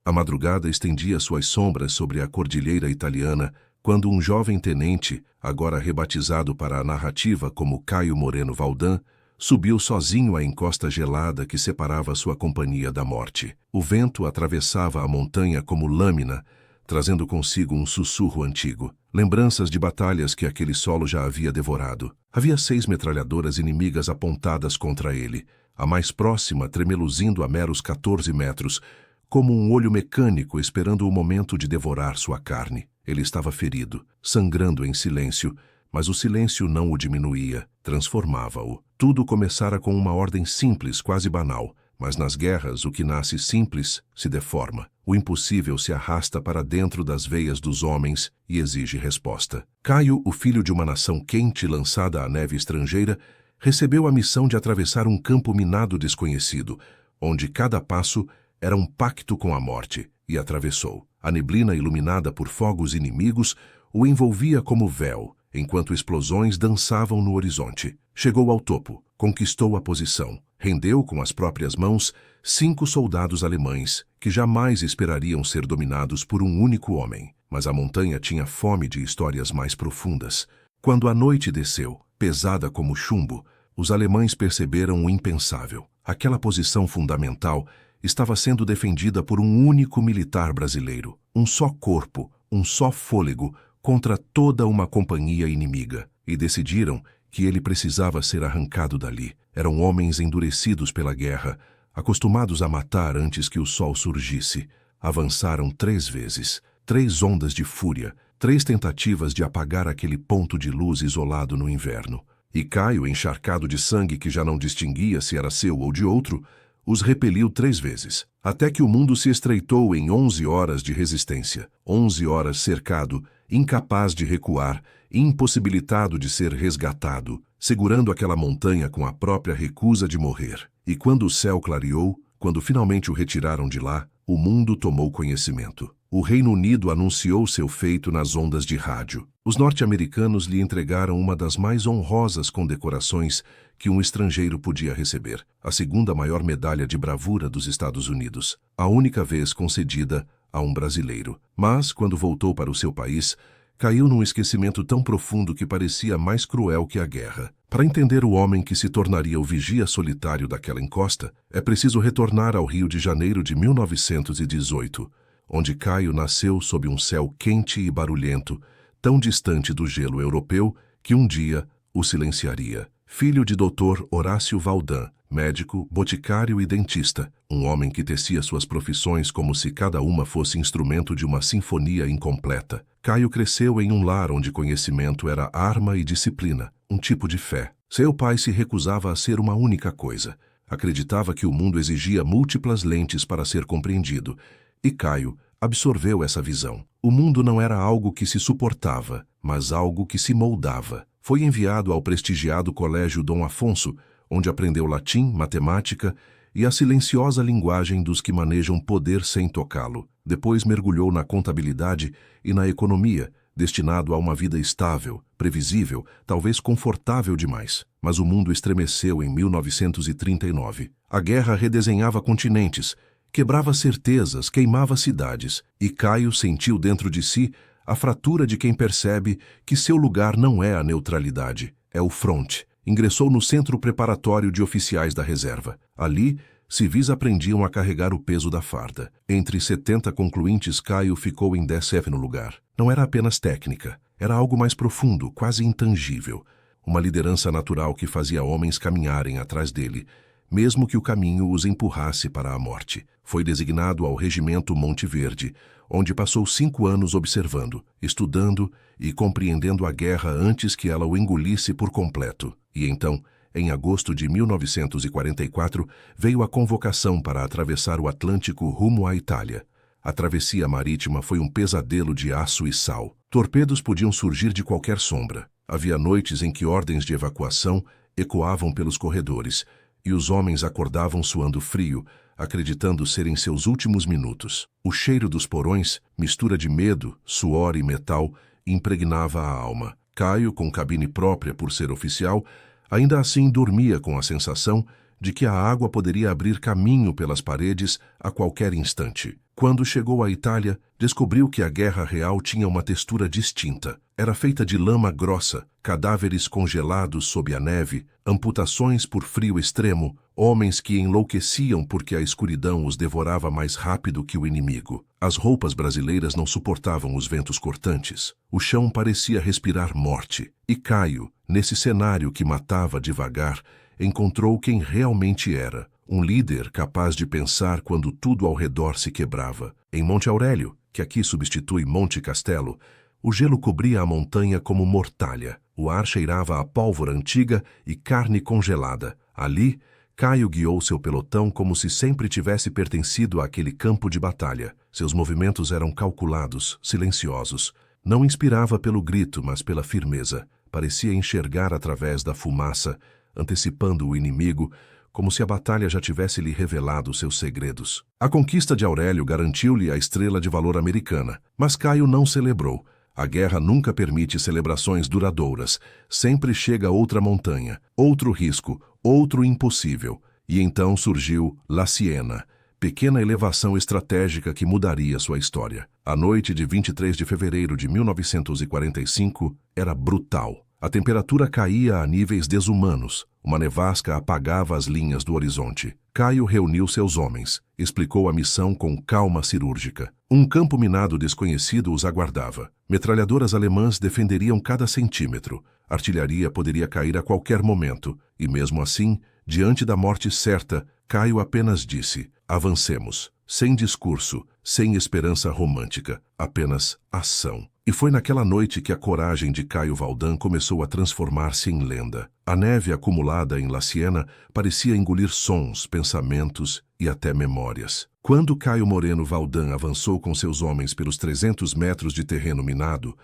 A madrugada estendia suas sombras sobre a cordilheira italiana, quando um jovem tenente, agora rebatizado para a narrativa como Caio Moreno Valdan, subiu sozinho a encosta gelada que separava sua companhia da morte. O vento atravessava a montanha como lâmina, trazendo consigo um sussurro antigo. Lembranças de batalhas que aquele solo já havia devorado. Havia 6 metralhadoras inimigas apontadas contra ele, a mais próxima tremeluzindo a meros 14 metros, como um olho mecânico esperando o momento de devorar sua carne. Ele estava ferido, sangrando em silêncio, mas o silêncio não o diminuía, transformava-o. Tudo começara com uma ordem simples, quase banal, mas nas guerras o que nasce simples se deforma. O impossível se arrasta para dentro das veias dos homens e exige resposta. Caio, o filho de uma nação quente lançada à neve estrangeira, recebeu a missão de atravessar um campo minado desconhecido, onde cada passo era um pacto com a morte, e atravessou. A neblina iluminada por fogos inimigos o envolvia como véu, enquanto explosões dançavam no horizonte. Chegou ao topo, conquistou a posição, rendeu com as próprias mãos 5 soldados alemães que jamais esperariam ser dominados por um único homem. Mas a montanha tinha fome de histórias mais profundas. Quando a noite desceu, pesada como chumbo, os alemães perceberam o impensável. Aquela posição fundamental estava sendo defendida por um único militar brasileiro, um só corpo, um só fôlego, contra toda uma companhia inimiga, e decidiram que ele precisava ser arrancado dali. Eram homens endurecidos pela guerra, acostumados a matar antes que o sol surgisse. Avançaram 3 vezes, 3 ondas de fúria, 3 tentativas de apagar aquele ponto de luz isolado no inverno. E Caio, encharcado de sangue que já não distinguia se era seu ou de outro, os repeliu 3 vezes, até que o mundo se estreitou em 11 horas de resistência, 11 horas cercado, incapaz de recuar, impossibilitado de ser resgatado, segurando aquela montanha com a própria recusa de morrer. E quando o céu clareou, quando finalmente o retiraram de lá, o mundo tomou conhecimento. O Reino Unido anunciou seu feito nas ondas de rádio. Os norte-americanos lhe entregaram uma das mais honrosas condecorações que um estrangeiro podia receber, a 2ª maior medalha de bravura dos Estados Unidos, a única vez concedida a um brasileiro. Mas, quando voltou para o seu país, caiu num esquecimento tão profundo que parecia mais cruel que a guerra. Para entender o homem que se tornaria o vigia solitário daquela encosta, é preciso retornar ao Rio de Janeiro de 1918, onde Caio nasceu sob um céu quente e barulhento, tão distante do gelo europeu que um dia o silenciaria. Filho de Dr. Horácio Valdan, médico, boticário e dentista, um homem que tecia suas profissões como se cada uma fosse instrumento de uma sinfonia incompleta. Caio cresceu em um lar onde conhecimento era arma e disciplina, um tipo de fé. Seu pai se recusava a ser uma única coisa. Acreditava que o mundo exigia múltiplas lentes para ser compreendido, e Caio absorveu essa visão. O mundo não era algo que se suportava, mas algo que se moldava. Foi enviado ao prestigiado Colégio Dom Afonso, onde aprendeu latim, matemática e a silenciosa linguagem dos que manejam poder sem tocá-lo. Depois mergulhou na contabilidade e na economia, destinado a uma vida estável, previsível, talvez confortável demais. Mas o mundo estremeceu em 1939. A guerra redesenhava continentes, quebrava certezas, queimava cidades, e Caio sentiu dentro de si a fratura de quem percebe que seu lugar não é a neutralidade, é o fronte. Ingressou no Centro Preparatório de Oficiais da Reserva. Ali, civis aprendiam a carregar o peso da farda. Entre 70 concluintes, Caio ficou em 10º lugar. Não era apenas técnica, era algo mais profundo, quase intangível. Uma liderança natural que fazia homens caminharem atrás dele, mesmo que o caminho os empurrasse para a morte. Foi designado ao Regimento Monte Verde, onde passou 5 anos observando, estudando e compreendendo a guerra antes que ela o engolisse por completo. E então, em agosto de 1944, veio a convocação para atravessar o Atlântico rumo à Itália. A travessia marítima foi um pesadelo de aço e sal. Torpedos podiam surgir de qualquer sombra. Havia noites em que ordens de evacuação ecoavam pelos corredores, e os homens acordavam suando frio, acreditando serem seus últimos minutos. O cheiro dos porões, mistura de medo, suor e metal, impregnava a alma. Caio, com cabine própria por ser oficial, ainda assim dormia com a sensação de que a água poderia abrir caminho pelas paredes a qualquer instante. Quando chegou à Itália, descobriu que a guerra real tinha uma textura distinta. Era feita de lama grossa, cadáveres congelados sob a neve, amputações por frio extremo, homens que enlouqueciam porque a escuridão os devorava mais rápido que o inimigo. As roupas brasileiras não suportavam os ventos cortantes. O chão parecia respirar morte. E Caio, nesse cenário que matava devagar, encontrou quem realmente era. Um líder capaz de pensar quando tudo ao redor se quebrava. Em Monte Aurélio, que aqui substitui Monte Castelo, o gelo cobria a montanha como mortalha. O ar cheirava a pólvora antiga e carne congelada. Ali, Caio guiou seu pelotão como se sempre tivesse pertencido àquele campo de batalha. Seus movimentos eram calculados, silenciosos. Não inspirava pelo grito, mas pela firmeza. Parecia enxergar através da fumaça, antecipando o inimigo, como se a batalha já tivesse lhe revelado seus segredos. A conquista de Aurélio garantiu-lhe a estrela de valor americana, mas Caio não celebrou. A guerra nunca permite celebrações duradouras. Sempre chega outra montanha, outro risco, outro impossível. E então surgiu La Siena, pequena elevação estratégica que mudaria sua história. A noite de 23 de fevereiro de 1945 era brutal. A temperatura caía a níveis desumanos. Uma nevasca apagava as linhas do horizonte. Caio reuniu seus homens. Explicou a missão com calma cirúrgica. Um campo minado desconhecido os aguardava. Metralhadoras alemãs defenderiam cada centímetro. Artilharia poderia cair a qualquer momento. E mesmo assim, diante da morte certa, Caio apenas disse: avancemos. Sem discurso, sem esperança romântica, apenas ação. E foi naquela noite que a coragem de Caio Valdan começou a transformar-se em lenda. A neve acumulada em La Siena parecia engolir sons, pensamentos e até memórias. Quando Caio Moreno Valdan avançou com seus homens pelos 300 metros de terreno minado,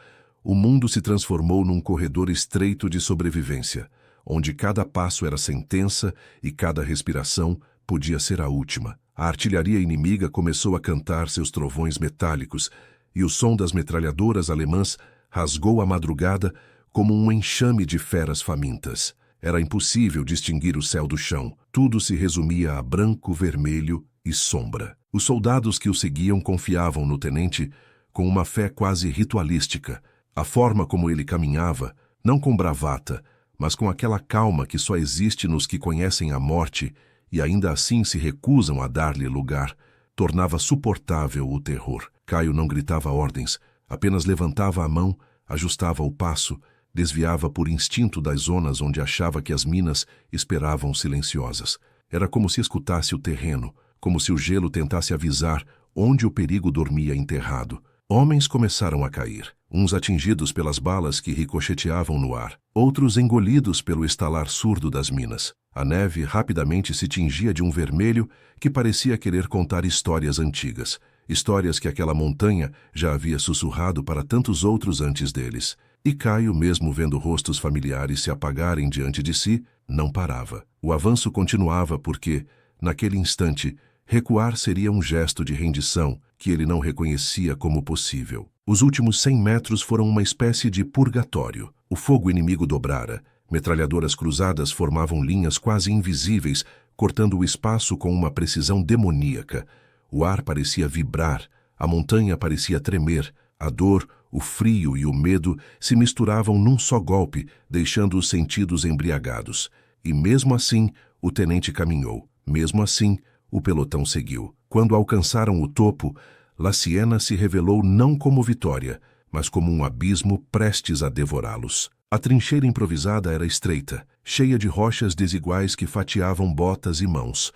o mundo se transformou num corredor estreito de sobrevivência, onde cada passo era sentença e cada respiração podia ser a última. A artilharia inimiga começou a cantar seus trovões metálicos, e o som das metralhadoras alemãs rasgou a madrugada como um enxame de feras famintas. Era impossível distinguir o céu do chão. Tudo se resumia a branco, vermelho e sombra. Os soldados que o seguiam confiavam no tenente com uma fé quase ritualística. A forma como ele caminhava, não com bravata, mas com aquela calma que só existe nos que conhecem a morte e ainda assim se recusam a dar-lhe lugar, tornava suportável o terror. Caio não gritava ordens, apenas levantava a mão, ajustava o passo, desviava por instinto das zonas onde achava que as minas esperavam silenciosas. Era como se escutasse o terreno, como se o gelo tentasse avisar onde o perigo dormia enterrado. Homens começaram a cair, uns atingidos pelas balas que ricocheteavam no ar, outros engolidos pelo estalar surdo das minas. A neve rapidamente se tingia de um vermelho que parecia querer contar histórias antigas, histórias que aquela montanha já havia sussurrado para tantos outros antes deles. E Caio, mesmo vendo rostos familiares se apagarem diante de si, não parava. O avanço continuava porque, naquele instante, recuar seria um gesto de rendição que ele não reconhecia como possível. Os últimos 100 metros foram uma espécie de purgatório. O fogo inimigo dobrara. Metralhadoras cruzadas formavam linhas quase invisíveis, cortando o espaço com uma precisão demoníaca. O ar parecia vibrar, a montanha parecia tremer, a dor, o frio e o medo se misturavam num só golpe, deixando os sentidos embriagados. E mesmo assim, o tenente caminhou. Mesmo assim, o pelotão seguiu. Quando alcançaram o topo, La Siena se revelou não como vitória, mas como um abismo prestes a devorá-los. A trincheira improvisada era estreita, cheia de rochas desiguais que fatiavam botas e mãos.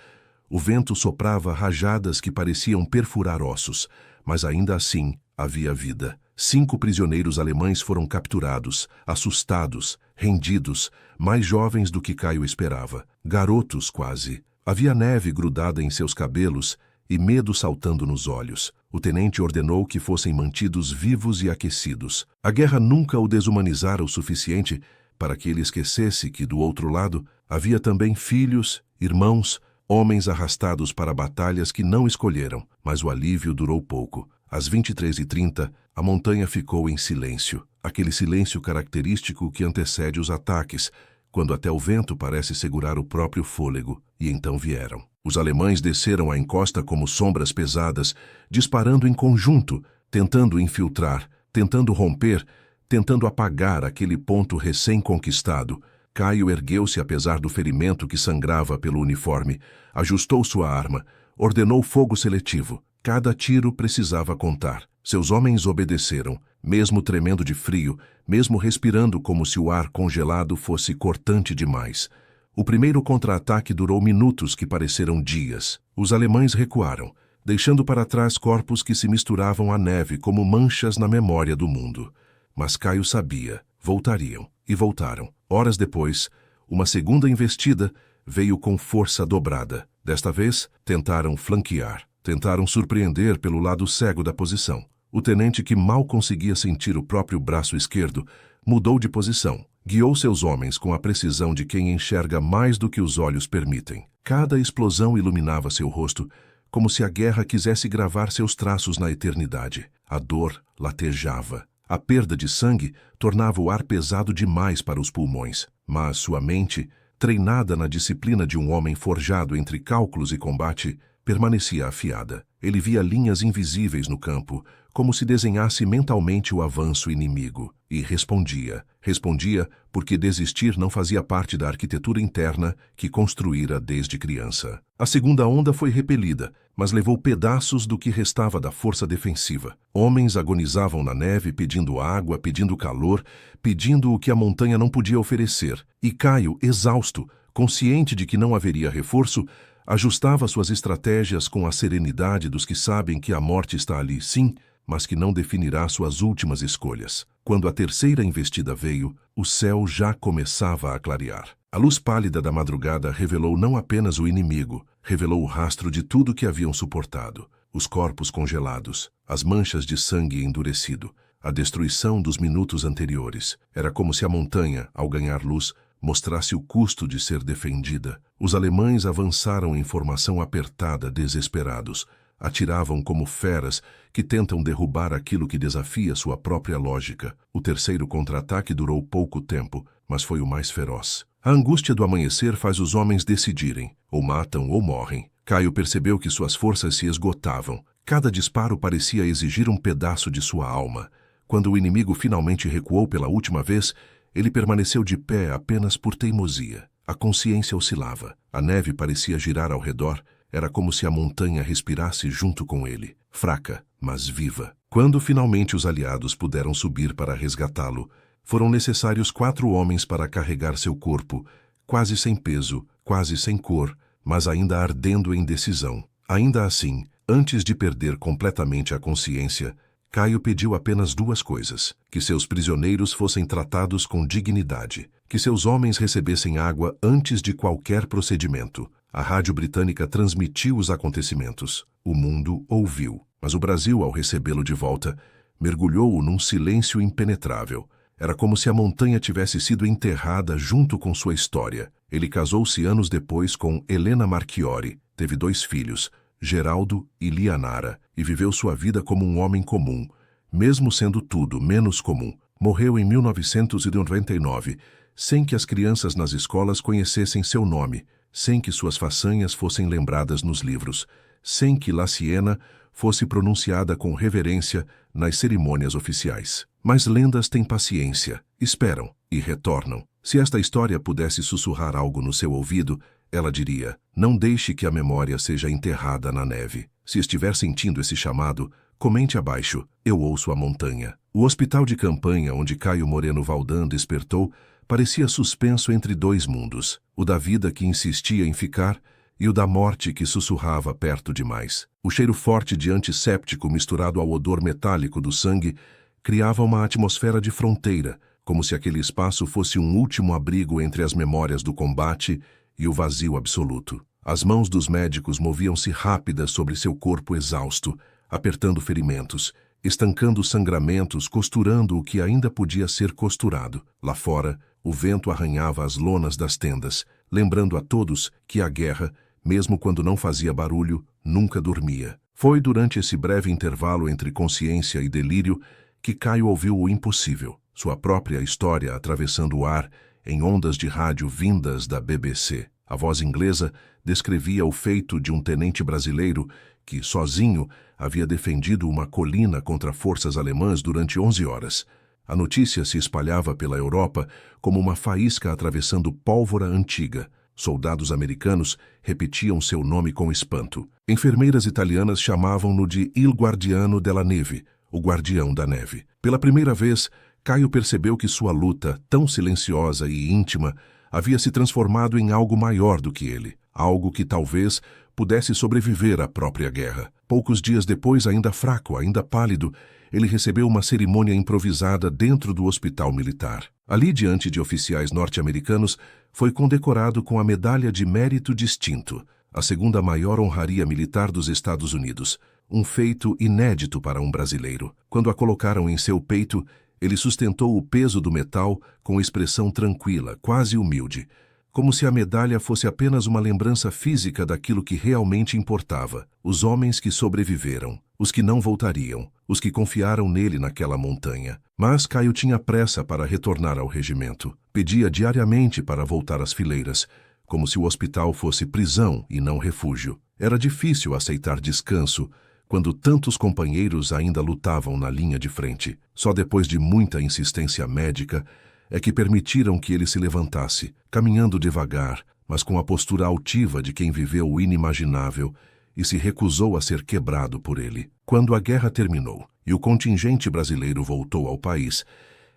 O vento soprava rajadas que pareciam perfurar ossos, mas ainda assim havia vida. 5 prisioneiros alemães foram capturados, assustados, rendidos, mais jovens do que Caio esperava. Garotos, quase. Havia neve grudada em seus cabelos e medo saltando nos olhos. O tenente ordenou que fossem mantidos vivos e aquecidos. A guerra nunca o desumanizara o suficiente para que ele esquecesse que, do outro lado, havia também filhos, irmãos, homens arrastados para batalhas que não escolheram. Mas o alívio durou pouco. Às 23h30, a montanha ficou em silêncio. Aquele silêncio característico que antecede os ataques, quando até o vento parece segurar o próprio fôlego, e então vieram. Os alemães desceram a encosta como sombras pesadas, disparando em conjunto, tentando infiltrar, tentando romper, tentando apagar aquele ponto recém-conquistado. Caio ergueu-se apesar do ferimento que sangrava pelo uniforme, ajustou sua arma, ordenou fogo seletivo. Cada tiro precisava contar. Seus homens obedeceram, mesmo tremendo de frio, mesmo respirando como se o ar congelado fosse cortante demais. O primeiro contra-ataque durou minutos que pareceram dias. Os alemães recuaram, deixando para trás corpos que se misturavam à neve como manchas na memória do mundo. Mas Caio sabia, voltariam, e voltaram. Horas depois, uma segunda investida veio com força dobrada. Desta vez, tentaram flanquear, tentaram surpreender pelo lado cego da posição. O tenente, que mal conseguia sentir o próprio braço esquerdo, mudou de posição. Guiou seus homens com a precisão de quem enxerga mais do que os olhos permitem. Cada explosão iluminava seu rosto, como se a guerra quisesse gravar seus traços na eternidade. A dor latejava. A perda de sangue tornava o ar pesado demais para os pulmões, mas sua mente, treinada na disciplina de um homem forjado entre cálculos e combate, permanecia afiada. Ele via linhas invisíveis no campo, como se desenhasse mentalmente o avanço inimigo, e respondia. Respondia porque desistir não fazia parte da arquitetura interna que construíra desde criança. A segunda onda foi repelida, mas levou pedaços do que restava da força defensiva. Homens agonizavam na neve pedindo água, pedindo calor, pedindo o que a montanha não podia oferecer. E Caio, exausto, consciente de que não haveria reforço, ajustava suas estratégias com a serenidade dos que sabem que a morte está ali, sim, mas que não definirá suas últimas escolhas. Quando a terceira investida veio, o céu já começava a clarear. A luz pálida da madrugada revelou não apenas o inimigo, revelou o rastro de tudo que haviam suportado. Os corpos congelados, as manchas de sangue endurecido, a destruição dos minutos anteriores. Era como se a montanha, ao ganhar luz, mostrasse o custo de ser defendida. Os alemães avançaram em formação apertada, desesperados. Atiravam como feras que tentam derrubar aquilo que desafia sua própria lógica. O terceiro contra-ataque durou pouco tempo, mas foi o mais feroz. A angústia do amanhecer faz os homens decidirem, ou matam ou morrem. Caio percebeu que suas forças se esgotavam. Cada disparo parecia exigir um pedaço de sua alma. Quando o inimigo finalmente recuou pela última vez, ele permaneceu de pé apenas por teimosia. A consciência oscilava. A neve parecia girar ao redor. Era como se a montanha respirasse junto com ele, fraca, mas viva. Quando finalmente os aliados puderam subir para resgatá-lo, foram necessários 4 homens para carregar seu corpo, quase sem peso, quase sem cor, mas ainda ardendo em decisão. Ainda assim, antes de perder completamente a consciência, Caio pediu apenas 2 coisas: que seus prisioneiros fossem tratados com dignidade, que seus homens recebessem água antes de qualquer procedimento. A rádio britânica transmitiu os acontecimentos. O mundo ouviu. Mas o Brasil, ao recebê-lo de volta, mergulhou-o num silêncio impenetrável. Era como se a montanha tivesse sido enterrada junto com sua história. Ele casou-se anos depois com Helena Marchiori, teve 2 filhos, Geraldo e Lianara, e viveu sua vida como um homem comum, mesmo sendo tudo menos comum. Morreu em 1999, sem que as crianças nas escolas conhecessem seu nome, sem que suas façanhas fossem lembradas nos livros, sem que La Siena fosse pronunciada com reverência nas cerimônias oficiais. Mas lendas têm paciência, esperam e retornam. Se esta história pudesse sussurrar algo no seu ouvido, ela diria: não deixe que a memória seja enterrada na neve. Se estiver sentindo esse chamado, comente abaixo: eu ouço a montanha. O hospital de campanha onde Caio Moreno Valdan despertou parecia suspenso entre 2 mundos, o da vida que insistia em ficar e o da morte que sussurrava perto demais. O cheiro forte de antisséptico misturado ao odor metálico do sangue criava uma atmosfera de fronteira, como se aquele espaço fosse um último abrigo entre as memórias do combate e o vazio absoluto. As mãos dos médicos moviam-se rápidas sobre seu corpo exausto, apertando ferimentos, estancando sangramentos, costurando o que ainda podia ser costurado. Lá fora, o vento arranhava as lonas das tendas, lembrando a todos que a guerra, mesmo quando não fazia barulho, nunca dormia. Foi durante esse breve intervalo entre consciência e delírio que Caio ouviu o impossível, sua própria história atravessando o ar em ondas de rádio vindas da BBC. A voz inglesa descrevia o feito de um tenente brasileiro que, sozinho, havia defendido uma colina contra forças alemãs durante 11 horas. A notícia se espalhava pela Europa como uma faísca atravessando pólvora antiga. Soldados americanos repetiam seu nome com espanto. Enfermeiras italianas chamavam-no de Il Guardiano della Neve, o guardião da neve. Pela primeira vez, Caio percebeu que sua luta, tão silenciosa e íntima, havia se transformado em algo maior do que ele, algo que talvez pudesse sobreviver à própria guerra. Poucos dias depois, ainda fraco, ainda pálido, ele recebeu uma cerimônia improvisada dentro do hospital militar. Ali, diante de oficiais norte-americanos, foi condecorado com a Medalha de Mérito Distinto, a segunda maior honraria militar dos Estados Unidos, um feito inédito para um brasileiro. Quando a colocaram em seu peito, ele sustentou o peso do metal com expressão tranquila, quase humilde, como se a medalha fosse apenas uma lembrança física daquilo que realmente importava: os homens que sobreviveram, os que não voltariam, os que confiaram nele naquela montanha. Mas Caio tinha pressa para retornar ao regimento. Pedia diariamente para voltar às fileiras, como se o hospital fosse prisão e não refúgio. Era difícil aceitar descanso quando tantos companheiros ainda lutavam na linha de frente. Só depois de muita insistência médica é que permitiram que ele se levantasse, caminhando devagar, mas com a postura altiva de quem viveu o inimaginável e se recusou a ser quebrado por ele. Quando a guerra terminou e o contingente brasileiro voltou ao país,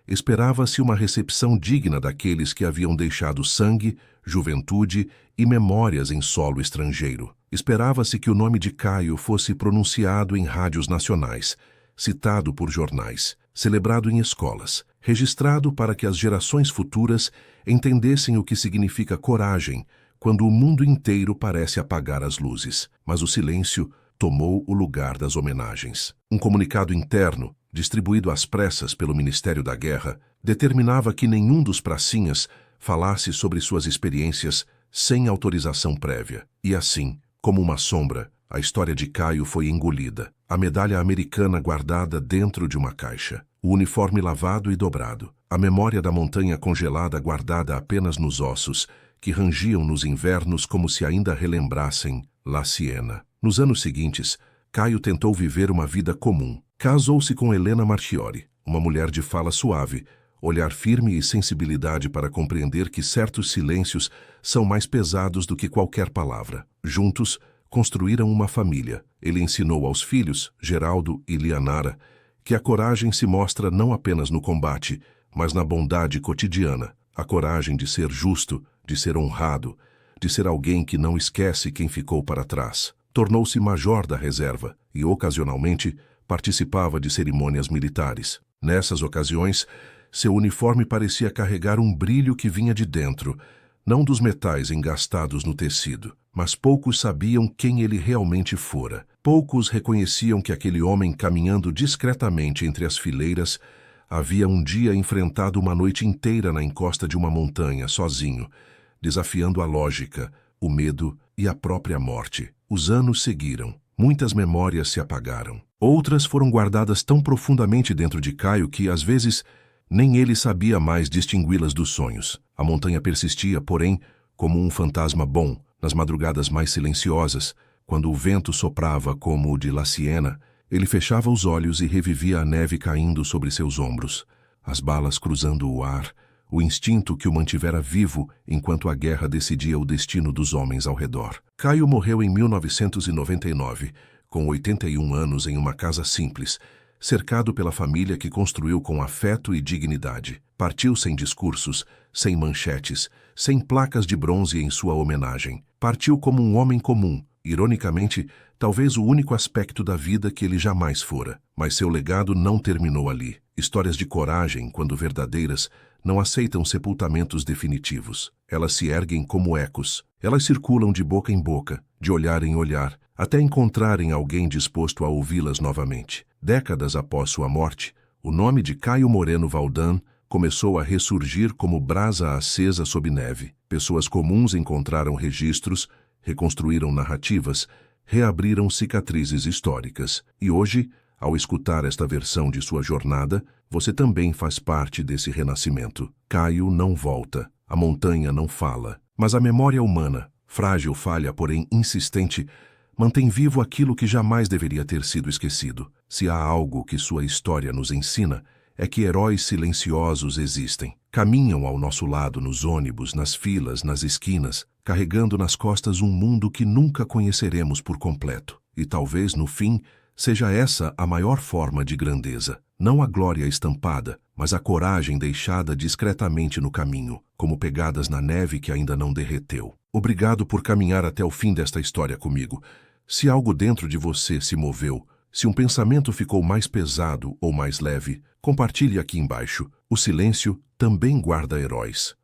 esperava-se uma recepção digna daqueles que haviam deixado sangue, juventude e memórias em solo estrangeiro. Esperava-se que o nome de Caio fosse pronunciado em rádios nacionais, citado por jornais, celebrado em escolas, registrado para que as gerações futuras entendessem o que significa coragem quando o mundo inteiro parece apagar as luzes. Mas o silêncio tomou o lugar das homenagens. Um comunicado interno, distribuído às pressas pelo Ministério da Guerra, determinava que nenhum dos pracinhas falasse sobre suas experiências sem autorização prévia. E assim, como uma sombra, a história de Caio foi engolida. A medalha americana guardada dentro de uma caixa. O uniforme lavado e dobrado. A memória da montanha congelada guardada apenas nos ossos, que rangiam nos invernos como se ainda relembrassem La Siena. Nos anos seguintes, Caio tentou viver uma vida comum. Casou-se com Helena Marchiori, uma mulher de fala suave, olhar firme e sensibilidade para compreender que certos silêncios são mais pesados do que qualquer palavra. Juntos, construíram uma família. Ele ensinou aos filhos, Geraldo e Lianara, que a coragem se mostra não apenas no combate, mas na bondade cotidiana. A coragem de ser justo, de ser honrado, de ser alguém que não esquece quem ficou para trás. Tornou-se major da reserva e, ocasionalmente, participava de cerimônias militares. Nessas ocasiões, seu uniforme parecia carregar um brilho que vinha de dentro, não dos metais engastados no tecido. Mas poucos sabiam quem ele realmente fora. Poucos reconheciam que aquele homem, caminhando discretamente entre as fileiras, havia um dia enfrentado uma noite inteira na encosta de uma montanha, sozinho, desafiando a lógica, o medo e a própria morte. Os anos seguiram. Muitas memórias se apagaram. Outras foram guardadas tão profundamente dentro de Caio que, às vezes, nem ele sabia mais distingui-las dos sonhos. A montanha persistia, porém, como um fantasma bom. Nas madrugadas mais silenciosas, quando o vento soprava como o de La Siena, ele fechava os olhos e revivia a neve caindo sobre seus ombros, as balas cruzando o ar, o instinto que o mantivera vivo enquanto a guerra decidia o destino dos homens ao redor. Caio morreu em 1999, com 81 anos, em uma casa simples, cercado pela família que construiu com afeto e dignidade. Partiu sem discursos, sem manchetes, sem placas de bronze em sua homenagem. Partiu como um homem comum, ironicamente, talvez o único aspecto da vida que ele jamais fora. Mas seu legado não terminou ali. Histórias de coragem, quando verdadeiras, não aceitam sepultamentos definitivos. Elas se erguem como ecos. Elas circulam de boca em boca, de olhar em olhar, até encontrarem alguém disposto a ouvi-las novamente. Décadas após sua morte, o nome de Caio Moreno Valdan começou a ressurgir como brasa acesa sob neve. Pessoas comuns encontraram registros, reconstruíram narrativas, reabriram cicatrizes históricas. E hoje, ao escutar esta versão de sua jornada, você também faz parte desse renascimento. Caio não volta. A montanha não fala, mas a memória humana, frágil, falha, porém insistente, mantém vivo aquilo que jamais deveria ter sido esquecido. Se há algo que sua história nos ensina, é que heróis silenciosos existem. Caminham ao nosso lado nos ônibus, nas filas, nas esquinas, carregando nas costas um mundo que nunca conheceremos por completo. E talvez, no fim, seja essa a maior forma de grandeza. Não a glória estampada, mas a coragem deixada discretamente no caminho, como pegadas na neve que ainda não derreteu. Obrigado por caminhar até o fim desta história comigo. Se algo dentro de você se moveu, se um pensamento ficou mais pesado ou mais leve, compartilhe aqui embaixo. O silêncio também guarda heróis.